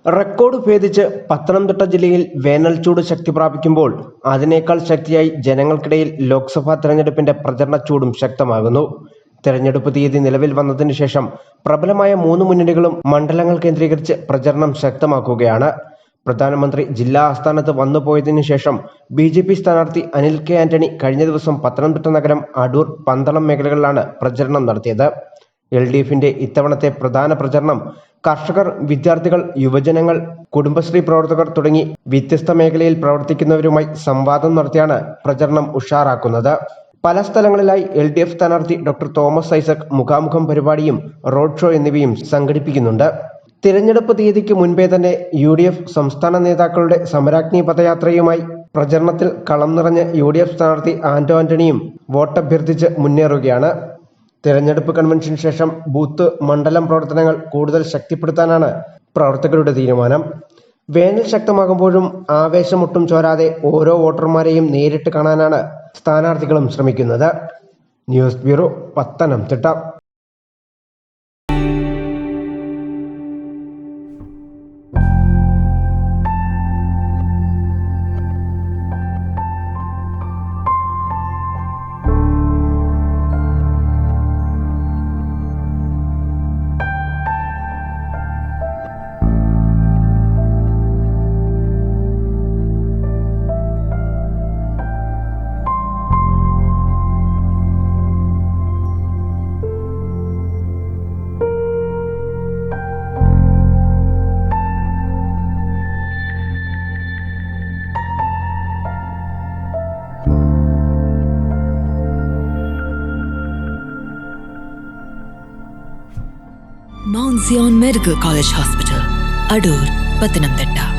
Record ഭേദിച്ച് പത്തനംതിട്ട ജില്ലയിൽ വേനൽച്ചൂട് ശക്തി പ്രാപിക്കുമ്പോൾ അതിനേക്കാൾ ശക്തിയായി ജനങ്ങൾക്കിടയിൽ ലോക്സഭാ തെരഞ്ഞെടുപ്പിന്റെ പ്രചരണ ചൂടും ശക്തമാകുന്നു. തെരഞ്ഞെടുപ്പ് തീയതി നിലവിൽ വന്നതിനു ശേഷം പ്രബലമായ 3 മുന്നണികളും മണ്ഡലങ്ങൾ കേന്ദ്രീകരിച്ച് പ്രചരണം ശക്തമാക്കുകയാണ്. പ്രധാനമന്ത്രി ജില്ലാ ആസ്ഥാനത്ത് വന്നുപോയതിനു ശേഷം BJP സ്ഥാനാർത്ഥി അനിൽ കെ ആന്റണി കഴിഞ്ഞ ദിവസം പത്തനംതിട്ട നഗരം, അടൂർ, പന്തളം മേഖലകളിലാണ് പ്രചരണം നടത്തിയത്. LDFന്റെ ഇത്തവണത്തെ പ്രധാന പ്രചരണം കർഷകർ, വിദ്യാർത്ഥികൾ, യുവജനങ്ങൾ, കുടുംബശ്രീ പ്രവർത്തകർ തുടങ്ങി വ്യത്യസ്ത മേഖലയിൽ പ്രവർത്തിക്കുന്നവരുമായി സംവാദം നടത്തിയാണ് പ്രചരണം ഉഷാറാക്കുന്നത്. പല സ്ഥലങ്ങളിലായി LDF സ്ഥാനാർത്ഥി ഡോക്ടർ തോമസ് ഐസക് മുഖാമുഖം പരിപാടിയും റോഡ് ഷോ എന്നിവയും സംഘടിപ്പിക്കുന്നുണ്ട്. തിരഞ്ഞെടുപ്പ് തീയതിക്ക് മുൻപേ തന്നെ UDF സംസ്ഥാന നേതാക്കളുടെ സമരാഗ്നി പദയാത്രയുമായി പ്രചരണത്തിൽ കളം നിറഞ്ഞ UDF സ്ഥാനാർത്ഥി ആന്റോ ആന്റണിയും വോട്ടഭ്യർത്ഥിച്ച് മുന്നേറുകയാണ്. തിരഞ്ഞെടുപ്പ് കൺവെൻഷന് ശേഷം ബൂത്ത്, മണ്ഡലം പ്രവർത്തനങ്ങൾ കൂടുതൽ ശക്തിപ്പെടുത്താനാണ് പ്രവർത്തകരുടെ തീരുമാനം. വേനൽ ശക്തമാകുമ്പോഴും ആവേശമൊട്ടും ചോരാതെ ഓരോ വോട്ടർമാരെയും നേരിട്ട് കാണാനാണ് സ്ഥാനാർത്ഥികളും ശ്രമിക്കുന്നത്. News bureau, Pathanamthitta. Mount Zion Medical College Hospital, Adur, Pathanamthitta.